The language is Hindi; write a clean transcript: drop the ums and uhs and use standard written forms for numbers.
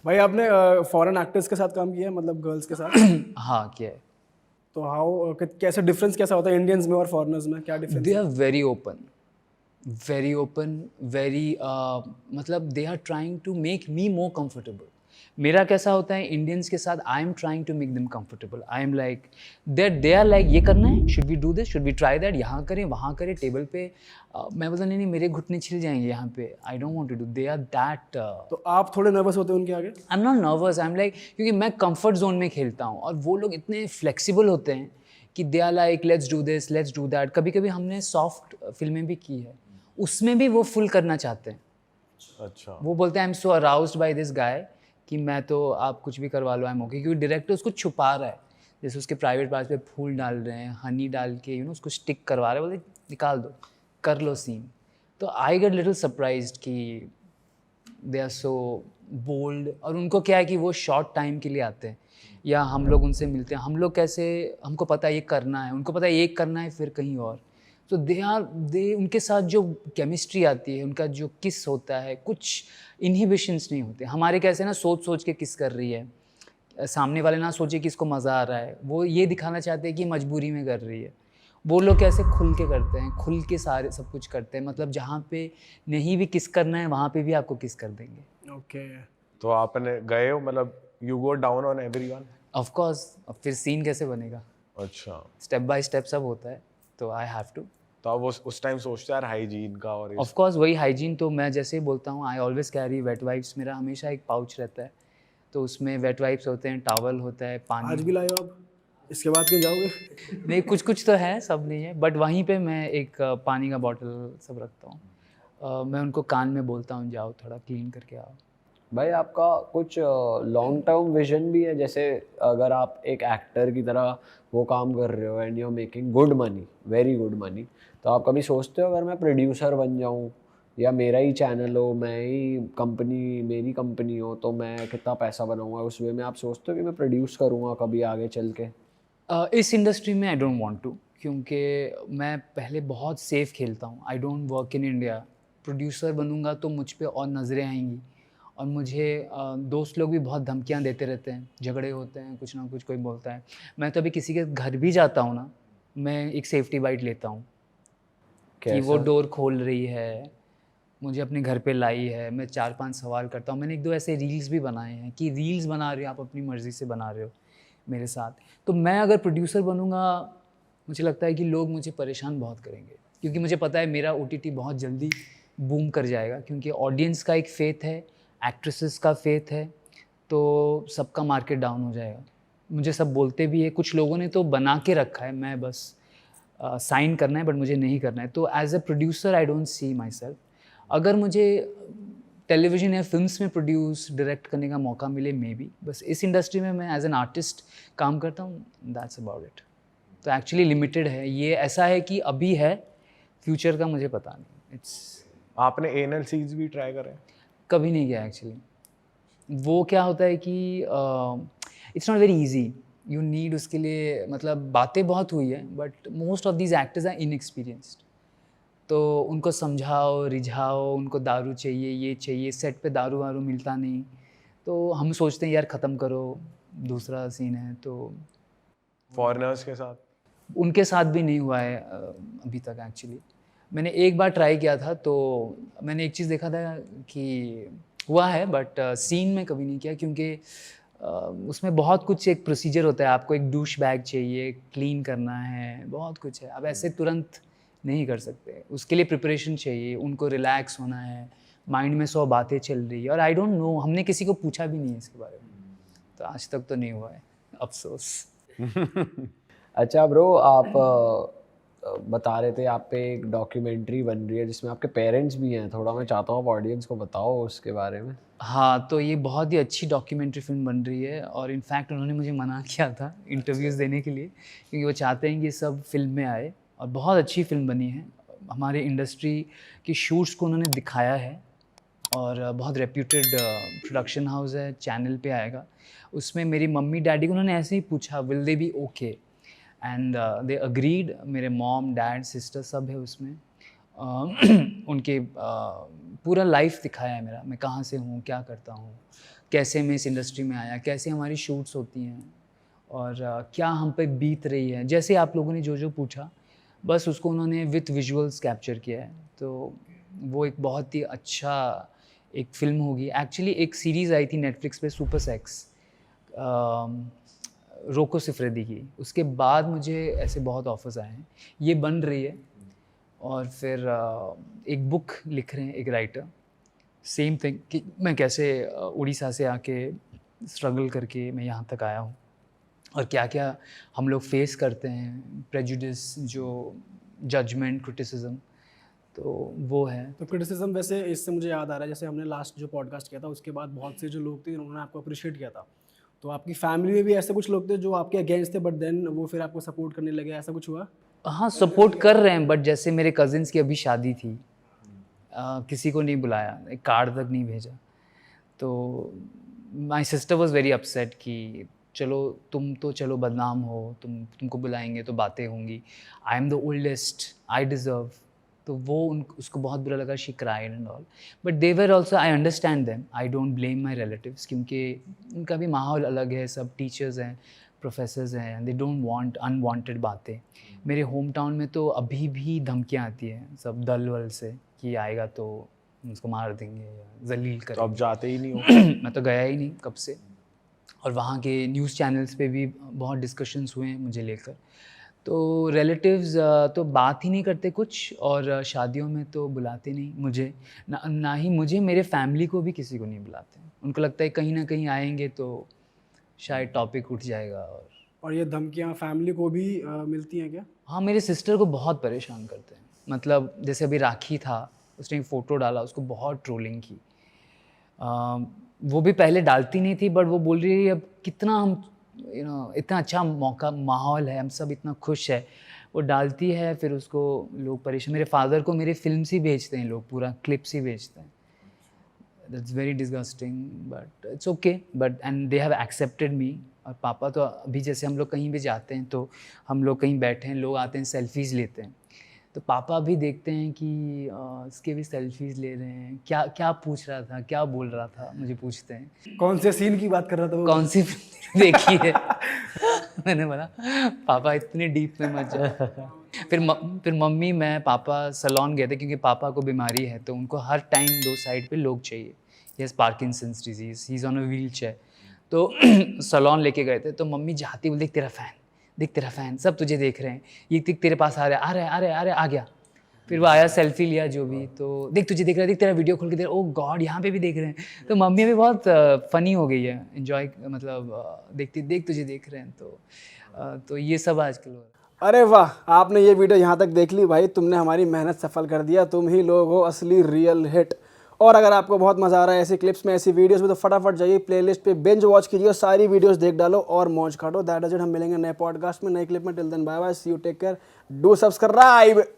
भाई आपने फॉरेन एक्टर्स के साथ काम किया है, मतलब गर्ल्स के साथ? हाँ किया है। तो हाउ कैसे डिफरेंस कैसा होता है इंडियंस में और फॉरेनर्स में, क्या डिफरेंस दे है? Are very open, very open, very मतलब they are trying to make me more comfortable. मेरा कैसा होता है इंडियंस के साथ, I am trying to make them comfortable. I am like that, they are like ये करना है, should we do this, should we try that, यहाँ करें वहाँ करें टेबल पे। मैं बोलता नहीं नहीं मेरे घुटने छिल जाएंगे यहाँ पे, I don't want to do. They are that. तो आप थोड़े नर्वस होते हैं उनके आगे? I am not nervous, I am like, क्योंकि मैं कंफर्ट जोन में खेलता हूँ और वो लोग इतने फ्लेक्सिबल होते हैं कि they are like let's do this, let's do that. कभी कभी हमने सॉफ्ट फिल्में भी की है, उसमें भी वो फुल करना चाहते हैं। अच्छा। वो बोलते हैं I am so aroused by this guy कि मैं तो आप कुछ भी करवा लो, आई एम ओके, क्योंकि डायरेक्टर उसको छुपा रहा है। जैसे उसके प्राइवेट पार्ट्स पे फूल डाल रहे हैं, हनी डाल के उसको स्टिक करवा रहे हैं, बोलते निकाल दो, कर लो सीन। तो आई गेट लिटिल सरप्राइज्ड कि दे आर सो बोल्ड। और उनको क्या है कि वो शॉर्ट टाइम के लिए आते हैं, या हम लोग उनसे मिलते हैं, हम लोग कैसे, हमको पता है ये करना है, उनको पता है ये करना है फिर कहीं और। तो दे उनके साथ जो केमिस्ट्री आती है, उनका जो किस होता है, कुछ इनहिबिशंस नहीं होते। हमारे कैसे ना सोच सोच के किस कर रही है, सामने वाले ना सोचे कि इसको मज़ा आ रहा है, वो ये दिखाना चाहते हैं कि मजबूरी में कर रही है। वो लोग कैसे खुल के करते हैं, खुल के सारे सब कुछ करते हैं, मतलब जहाँ पे नहीं भी किस करना है वहाँ पे भी आपको किस कर देंगे। ओके। तो आपने गए हो, मतलब you go down on everyone? Of course, अब फिर सीन कैसे बनेगा, अच्छा। स्टेप बाय स्टेप सब होता है, तो आई हैव टू। तो आप उस टाइम सोचते यार हाइजीन का और ऑफ कोर्स वही हाइजीन, तो मैं जैसे ही बोलता हूँ I always carry wet wipes. मेरा हमेशा एक पाउच रहता है, तो उसमें वेट वाइप्स होते हैं, टॉवल होता है, पानी। आज भी लाए हो आप? इसके बाद कहीं जाओगे? नहीं, कुछ कुछ तो है, सब नहीं है, बट वहीं पे मैं एक पानी का बॉटल सब रखता हूँ। मैं उनको कान में बोलता हूँ जाओ थोड़ा क्लीन करके आओ। भाई आपका कुछ लॉन्ग टर्म विजन भी है? जैसे अगर आप एक एक्टर की तरह वो काम कर रहे हो and you are making good money, very good money, तो आप कभी सोचते हो अगर मैं प्रोड्यूसर बन जाऊं या मेरा ही चैनल हो, मैं ही कंपनी, मेरी कंपनी हो, तो मैं कितना पैसा बनाऊंगा? उस वे में आप सोचते हो कि मैं प्रोड्यूस करूंगा कभी आगे चल के? इस इंडस्ट्री में आई डोंट वांट टू, क्योंकि मैं पहले बहुत सेफ खेलता हूँ। I don't work in India. Producer बनूंगा तो मुझ पे और नज़रें आएंगी, और मुझे दोस्त लोग भी बहुत धमकियाँ देते रहते हैं, झगड़े होते हैं, कुछ ना कुछ कोई बोलता है। मैं तो अभी किसी के घर भी जाता हूँ ना, मैं एक सेफ्टी बाइट लेता हूँ कि वो कैसा? डोर खोल रही है, मुझे अपने घर पे लाई है। मैं 4-5 सवाल करता हूँ। मैंने 1-2 ऐसे रील्स भी बनाए हैं कि रील्स बना रहे हो आप, अपनी मर्ज़ी से बना रहे हो मेरे साथ। तो मैं अगर प्रोड्यूसर बनूंगा, मुझे लगता है कि लोग मुझे परेशान बहुत करेंगे, क्योंकि मुझे पता है मेरा OTT बहुत जल्दी बूम कर जाएगा, क्योंकि ऑडियंस का एक फेथ है, एक्ट्रेसेस का फेथ है, तो सबका मार्केट डाउन हो जाएगा। मुझे सब बोलते भी है, कुछ लोगों ने तो बना के रखा है, मैं बस साइन करना है, बट मुझे नहीं करना है। तो as a producer I don't see myself. अगर मुझे टेलीविज़न या फिल्म्स में प्रोड्यूस डायरेक्ट करने का मौका मिले, मे बी। बस इस इंडस्ट्री में मैं एज एन आर्टिस्ट काम करता हूँ, दैट्स अबाउट इट। तो एक्चुअली लिमिटेड है ये, ऐसा है कि अभी है, फ्यूचर का मुझे पता नहीं। इट्स आपने एनल सीज भी ट्राई करे? कभी नहीं किया एक्चुअली। वो क्या होता है कि it's not very easy, you need उसके लिए, मतलब बातें बहुत हुई है, but most of these actors are inexperienced. तो उनको समझाओ, रिझाओ, उनको दारू चाहिए, ये चाहिए, सेट पे दारू वारू मिलता नहीं, तो हम सोचते हैं यार ख़त्म करो, दूसरा सीन है। तो फॉरेनर्स के साथ? उनके साथ भी नहीं हुआ है अभी तक एक्चुअली। मैंने एक बार ट्राई किया था, तो मैंने एक चीज़ देखा था कि हुआ है, बट सीन में कभी नहीं किया, क्योंकि उसमें बहुत कुछ एक प्रोसीजर होता है। आपको एक डूश बैग चाहिए, क्लीन करना है, बहुत कुछ है। अब ऐसे तुरंत नहीं कर सकते, उसके लिए प्रिपरेशन चाहिए, उनको रिलैक्स होना है, माइंड में 100 बातें चल रही है, और आई डोंट नो, हमने किसी को पूछा भी नहीं है इसके बारे में, तो आज तक तो नहीं हुआ है, अफसोस। अच्छा ब्रो, आप बता रहे थे आप पे एक डॉक्यूमेंट्री बन रही है जिसमें आपके पेरेंट्स भी हैं, थोड़ा मैं चाहता हूँ आप ऑडियंस को बताओ उसके बारे में। हाँ, तो ये बहुत ही अच्छी डॉक्यूमेंट्री फ़िल्म बन रही है, और इनफैक्ट उन्होंने मुझे मना किया था इंटरव्यूज़ देने के लिए, क्योंकि वो चाहते हैं कि सब फ़िल्म में आए, और बहुत अच्छी फ़िल्म बनी है। हमारे इंडस्ट्री की शूट्स को उन्होंने दिखाया है, और बहुत रेप्यूटेड प्रोडक्शन हाउस है, चैनल पे आएगा। उसमें मेरी मम्मी डैडी को उन्होंने ऐसे ही पूछा will they B okay, and they agreed. मेरे मॉम डैड सिस्टर सब है उसमें। उनके पूरा लाइफ दिखाया है मेरा, मैं कहाँ से हूँ, क्या करता हूँ, कैसे मैं इस इंडस्ट्री में आया, कैसे हमारी शूट्स होती हैं और क्या हम पे बीत रही है। जैसे आप लोगों ने जो पूछा बस उसको उन्होंने विथ विजुअल्स कैप्चर किया है। तो वो एक बहुत ही अच्छा एक फ़िल्म होगी। एक्चुअली एक सीरीज़ आई थी नेटफ्लिक्स पे सुपर सेक्स, रोको सिफरेदी की। उसके बाद मुझे ऐसे बहुत ऑफर्स आए हैं, ये बन रही है और फिर एक बुक लिख रहे हैं एक राइटर, सेम थिंग कि मैं कैसे उड़ीसा से आके स्ट्रगल करके मैं यहाँ तक आया हूँ और क्या क्या हम लोग फेस करते हैं, प्रेजुडिस, जो जजमेंट, क्रिटिसिज्म, तो वो है। तो क्रिटिसिज्म, वैसे इससे मुझे याद आ रहा है, जैसे हमने लास्ट जो पॉडकास्ट किया था उसके बाद बहुत से जो लोग थे उन्होंने आपको अप्रिशिएट किया था, तो आपकी फैमिली में भी ऐसे कुछ लोग थे जो आपके अगेंस्ट थे बट देन वो फिर आपको सपोर्ट करने लगे, ऐसा कुछ हुआ? हाँ, सपोर्ट कर रहे हैं, बट जैसे मेरे कज़िन्स की अभी शादी थी, किसी को नहीं बुलाया, एक कार्ड तक नहीं भेजा। तो my sister was very upset कि चलो तुम तो चलो बदनाम हो, तुमको बुलाएंगे तो बातें होंगी, I am the oldest, I deserve. तो वो उसको बहुत बुरा लगा, she cried and all, but they were also, I understand them, I don't blame my relatives, क्योंकि उनका भी माहौल अलग है, सब टीचर्स हैं, प्रोफेसर्स हैं, and they don't want unwanted बातें। मेरे होम टाउन में तो अभी भी धमकियाँ आती हैं सब दल वल से कि आएगा तो उसको मार देंगे या जलील तो करेंगे। अब जाते ही नहीं हो? मैं तो गया ही नहीं कब से, और वहाँ के न्यूज़ चैनल्स पे भी बहुत डिस्कशंस हुए हैं मुझे लेकर। तो रिलेटिव्स तो बात ही नहीं करते कुछ, और शादियों में तो बुलाते नहीं मुझे, ना ही मुझे, मेरे फैमिली को भी किसी को नहीं बुलाते। उनको लगता है कहीं ना कहीं आएंगे तो शायद टॉपिक उठ जाएगा। और ये धमकियाँ फैमिली को भी मिलती हैं क्या? हाँ, मेरे सिस्टर को बहुत परेशान करते हैं। मतलब जैसे अभी राखी था, उसने एक फ़ोटो डाला, उसको बहुत ट्रोलिंग की। वो भी पहले डालती नहीं थी, बट वो बोल रही है अब कितना हम इतना अच्छा मौका, माहौल है, हम सब इतना खुश है, वो डालती है, फिर उसको लोग परेशान। मेरे फादर को मेरे फिल्म्स ही भेजते हैं लोग, पूरा क्लिप्स ही भेजते हैं। That's very disgusting, but it's okay, but and they have accepted मी। और पापा तो अभी जैसे हम लोग कहीं भी जाते हैं तो हम लोग कहीं बैठे हैं, लोग आते हैं, सेल्फीज़ लेते हैं, तो पापा भी देखते हैं कि इसके भी सेल्फीज़ ले रहे हैं, क्या क्या पूछ रहा था, क्या बोल रहा था, मुझे पूछते हैं। कौन से सीन की बात कर रहा था वो? कौन सी फिल्म देखी है? मैंने बोला पापा इतने डीप में मत जाओ। फिर मम्मी, मैं, पापा सैलून गए थे क्योंकि पापा को बीमारी है, तो उनको हर टाइम 2 साइड पे लोग चाहिए। He has Parkinson's disease, he is on a wheel chair. तो सैलून लेके गए थे, तो मम्मी जाती बोली देख तेरा फ़ैन, देख तेरा फ़ैन, सब तुझे देख रहे हैं, ये देख तेरे पास आ रहा है, आ गया। फिर वो आया, सेल्फी लिया जो भी, तो देख तुझे देख रहा है, देख तेरा वीडियो खोल के देख, ओह गॉड यहाँ पे भी देख रहे हैं। तो मम्मी भी बहुत फ़नी हो गई है, इन्जॉय, मतलब देखती, देख तुझे देख रहे हैं, तो ये सब आजकल हो रहा है। अरे वाह, आपने ये वीडियो यहाँ तक देख ली भाई, तुमने हमारी मेहनत सफल कर दिया, तुम ही लोग हो असली रियल हिट। और अगर आपको बहुत मज़ा आ रहा है ऐसी क्लिप्स में, ऐसी वीडियोस में, तो फटाफट जाइए प्लेलिस्ट पे, बिंज वॉच कीजिए और सारी वीडियोस देख डालो और मौज काटो। That is it. हम मिलेंगे नए पॉडकास्ट में, नए क्लिप में। Till then bye bye, see you, take care, do subscribe.